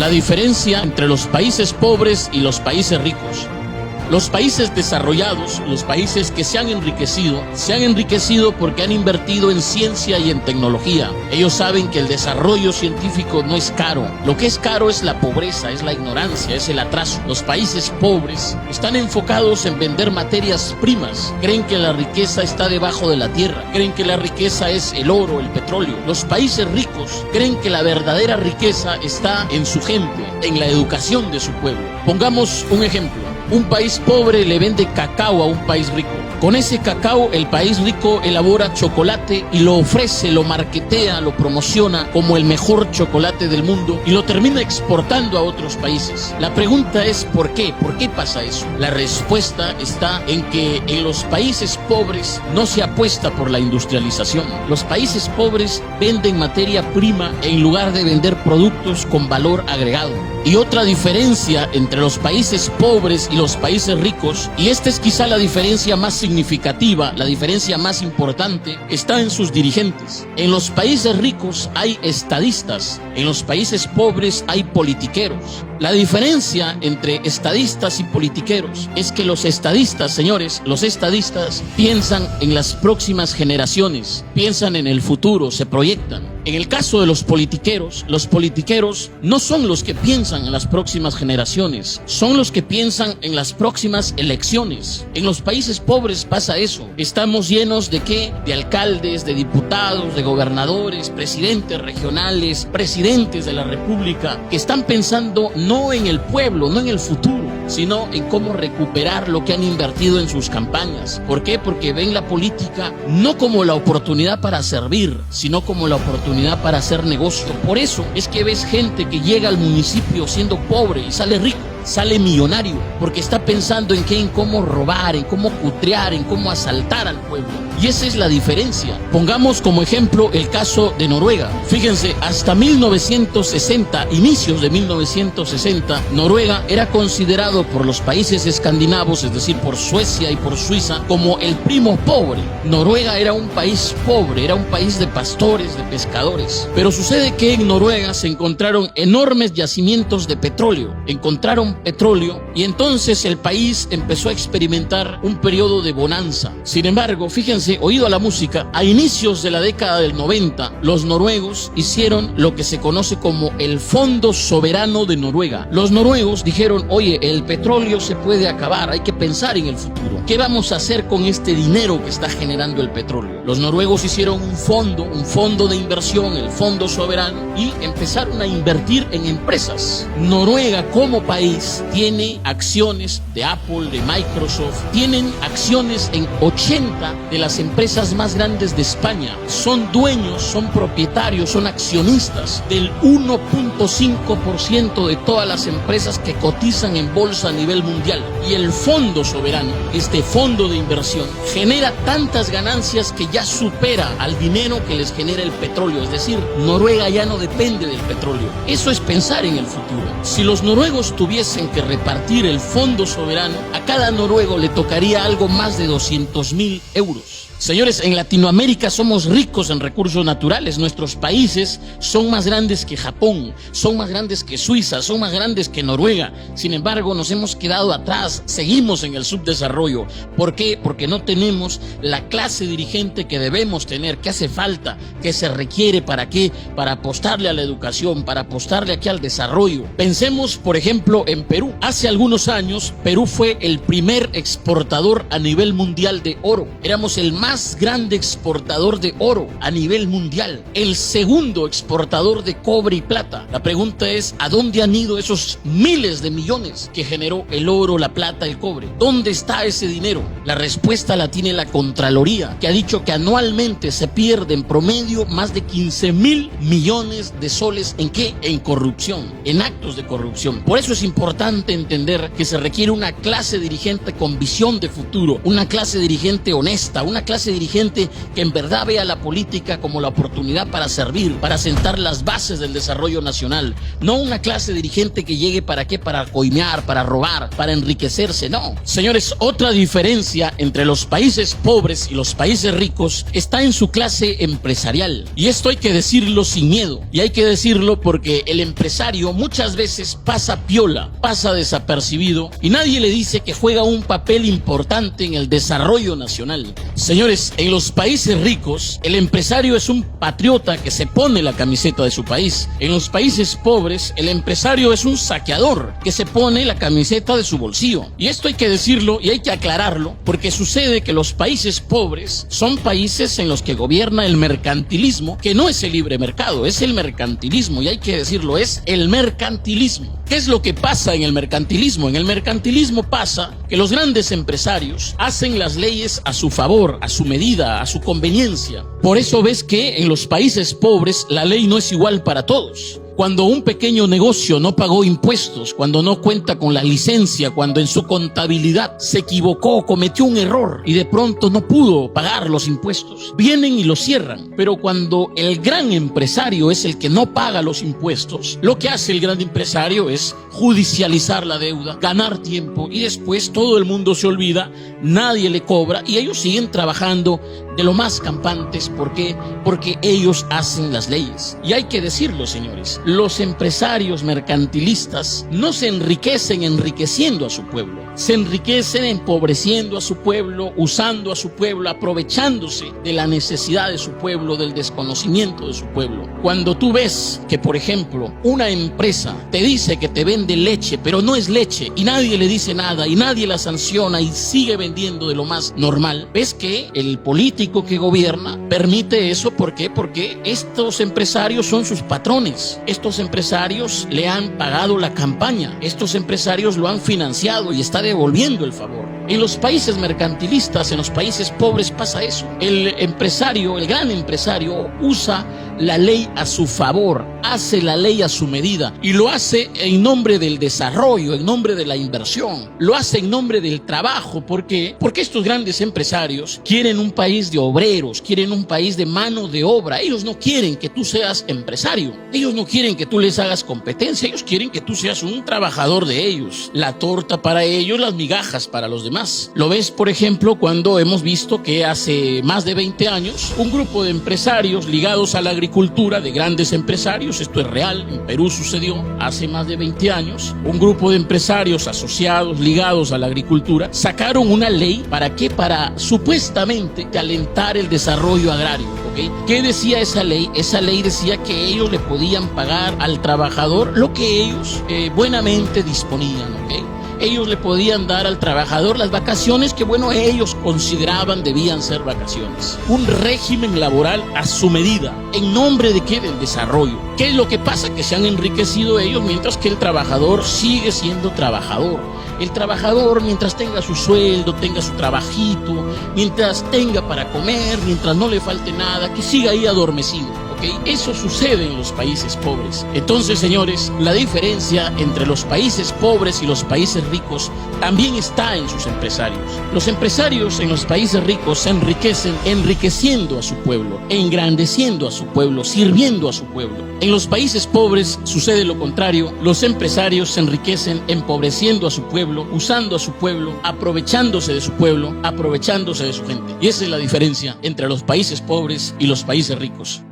La diferencia entre los países pobres y los países ricos. Los países desarrollados, los países que se han enriquecido porque han invertido en ciencia y en tecnología. Ellos saben que el desarrollo científico no es caro. Lo que es caro es la pobreza, es la ignorancia, es el atraso. Los países pobres están enfocados en vender materias primas. Creen que la riqueza está debajo de la tierra. Creen que la riqueza es el oro, el petróleo. Los países ricos creen que la verdadera riqueza está en su gente, en la educación de su pueblo. Pongamos un ejemplo. Un país pobre le vende cacao a un país rico. Con ese cacao, el país rico elabora chocolate y lo ofrece, lo marketea, lo promociona como el mejor chocolate del mundo y lo termina exportando a otros países. La pregunta es ¿por qué? ¿Por qué pasa eso? La respuesta está en que en los países pobres no se apuesta por la industrialización. Los países pobres venden materia prima en lugar de vender productos con valor agregado. Y otra diferencia entre los países pobres y los países ricos, y esta es quizá la diferencia más significativa, la diferencia más importante, está en sus dirigentes. En los países ricos hay estadistas, en los países pobres hay politiqueros. La diferencia entre estadistas y politiqueros es que los estadistas, señores, los estadistas piensan en las próximas generaciones, piensan en el futuro, se proyectan. En el caso de los politiqueros no son los que piensan en las próximas generaciones, son los que piensan en las próximas elecciones. En los países pobres pasa eso. Estamos llenos ¿de qué? De alcaldes, de diputados, de gobernadores, presidentes regionales, presidentes de la república, que están pensando no en el pueblo, no en el futuro, sino en cómo recuperar lo que han invertido en sus campañas. ¿Por qué? Porque ven la política no como la oportunidad para servir, sino como la oportunidad para hacer negocio. Por eso es que ves gente que llega al municipio siendo pobre y sale rico, sale millonario, porque está pensando en cómo robar, en cómo cutrear, en cómo asaltar al pueblo. Y esa es la diferencia. Pongamos como ejemplo el caso de Noruega. Fíjense, hasta 1960, inicios de 1960, Noruega era considerado por los países escandinavos, es decir, por Suecia y por Suiza, como el primo pobre. Noruega era un país pobre, era un país de pastores, de pescadores. Pero sucede que en Noruega se encontraron enormes yacimientos de petróleo. Encontraron petróleo y entonces el país empezó a experimentar un periodo de bonanza. Sin embargo, fíjense, oído a la música, a inicios de la década del 90, los noruegos hicieron lo que se conoce como el Fondo Soberano de Noruega. Los noruegos dijeron, oye, el petróleo se puede acabar, hay que pensar en el futuro. ¿Qué vamos a hacer con este dinero que está generando el petróleo? Los noruegos hicieron un fondo de inversión, el Fondo Soberano, y empezaron a invertir en empresas. Noruega como país tiene acciones de Apple, de Microsoft, tienen acciones en 80 de las empresas más grandes de España. Son dueños, son propietarios, son accionistas del 1.5% de todas las empresas que cotizan en bolsa a nivel mundial. Y el Fondo Soberano, este fondo de inversión, genera tantas ganancias que ya supera al dinero que les genera el petróleo. Es decir, Noruega ya no depende del petróleo. Eso es pensar en el futuro. Si los noruegos tuviesen que repartir el Fondo Soberano, a cada noruego le tocaría algo más de 200.000 euros. Señores, en Latinoamérica somos ricos en recursos naturales. Nuestros países son más grandes que Japón, son más grandes que Suiza, son más grandes que Noruega. Sin embargo, nos hemos quedado atrás, seguimos en el subdesarrollo. ¿Por qué? Porque no tenemos la clase dirigente que debemos tener, que hace falta, que se requiere. ¿Para qué? Para apostarle a la educación, para apostarle aquí al desarrollo. Pensemos, por ejemplo, en Perú. Hace algunos años, Perú fue el primer exportador a nivel mundial de oro. Éramos el más grande exportador de oro a nivel mundial, el segundo exportador de cobre y plata. La pregunta es, ¿a dónde han ido esos miles de millones que generó el oro, la plata, el cobre? ¿Dónde está ese dinero? La respuesta la tiene la Contraloría, que ha dicho que anualmente se pierde en promedio más de 15.000 millones de soles. ¿En qué? En corrupción, en actos de corrupción. Por eso es importante entender que se requiere una clase dirigente con visión de futuro, una clase dirigente honesta, una clase clase dirigente que en verdad vea la política como la oportunidad para servir, para sentar las bases del desarrollo nacional. No una clase dirigente que llegue ¿para qué? Para coimear, para robar, para enriquecerse. No. Señores, otra diferencia entre los países pobres y los países ricos está en su clase empresarial. Y esto hay que decirlo sin miedo. Y hay que decirlo porque el empresario muchas veces pasa piola, pasa desapercibido y nadie le dice que juega un papel importante en el desarrollo nacional. Señores, en los países ricos, el empresario es un patriota que se pone la camiseta de su país. En los países pobres, el empresario es un saqueador que se pone la camiseta de su bolsillo. Y esto hay que decirlo y hay que aclararlo porque sucede que los países pobres son países en los que gobierna el mercantilismo, que no es el libre mercado, es el mercantilismo, y hay que decirlo, es el mercantilismo. ¿Qué es lo que pasa en el mercantilismo? En el mercantilismo pasa que los grandes empresarios hacen las leyes a su favor, a su medida, a su conveniencia. Por eso ves que en los países pobres la ley no es igual para todos. Cuando un pequeño negocio no pagó impuestos, cuando no cuenta con la licencia, cuando en su contabilidad se equivocó, cometió un error y de pronto no pudo pagar los impuestos, vienen y lo cierran. Pero cuando el gran empresario es el que no paga los impuestos, lo que hace el gran empresario es judicializar la deuda, ganar tiempo y después todo el mundo se olvida, nadie le cobra y ellos siguen trabajando de lo más campantes. ¿Por qué? Porque ellos hacen las leyes. Y hay que decirlo, señores, los empresarios mercantilistas no se enriquecen enriqueciendo a su pueblo, se enriquecen empobreciendo a su pueblo, usando a su pueblo, aprovechándose de la necesidad de su pueblo, del desconocimiento de su pueblo. Cuando tú ves que, por ejemplo, una empresa te dice que te vende leche, pero no es leche y nadie le dice nada y nadie la sanciona y sigue vendiendo de lo más normal, ves que el político que gobierna permite eso. ¿Por qué? Porque estos empresarios son sus patrones. Estos empresarios le han pagado la campaña, estos empresarios lo han financiado y está devolviendo el favor. En los países mercantilistas, en los países pobres pasa eso. El empresario, el gran empresario, usa la ley a su favor, hace la ley a su medida y lo hace en nombre del desarrollo, en nombre de la inversión, lo hace en nombre del trabajo. ¿Por qué? Porque estos grandes empresarios quieren un país de obreros, quieren un país de mano de obra. Ellos no quieren que tú seas empresario, ellos no quieren que tú les hagas competencia, ellos quieren que tú seas un trabajador de ellos. La torta para ellos, las migajas para los demás. Lo ves, por ejemplo, cuando hemos visto que hace más de 20 años un grupo de empresarios ligados a la agricultura, de grandes empresarios, esto es real, en Perú sucedió hace más de 20 años, un grupo de empresarios asociados, ligados a la agricultura, sacaron una ley. ¿Para qué? Para supuestamente alentar el desarrollo agrario. ¿Okay? ¿Qué decía esa ley? Esa ley decía que ellos le podían pagar al trabajador lo que ellos buenamente disponían. ¿Okay? Ellos le podían dar al trabajador las vacaciones que, bueno, ellos consideraban debían ser vacaciones. Un régimen laboral a su medida. ¿En nombre de qué? Del desarrollo. ¿Qué es lo que pasa? Que se han enriquecido ellos mientras que el trabajador sigue siendo trabajador. El trabajador, mientras tenga su sueldo, tenga su trabajito, mientras tenga para comer, mientras no le falte nada, que siga ahí adormecido. ¿Okay? Eso sucede en los países pobres. Entonces, señores, la diferencia entre los países pobres y los países ricos también está en sus empresarios. Los empresarios en los países ricos se enriquecen enriqueciendo a su pueblo, engrandeciendo a su pueblo, sirviendo a su pueblo. En los países pobres sucede lo contrario. Los empresarios se enriquecen empobreciendo a su pueblo, usando a su pueblo, aprovechándose de su pueblo, aprovechándose de su gente. Y esa es la diferencia entre los países pobres y los países ricos.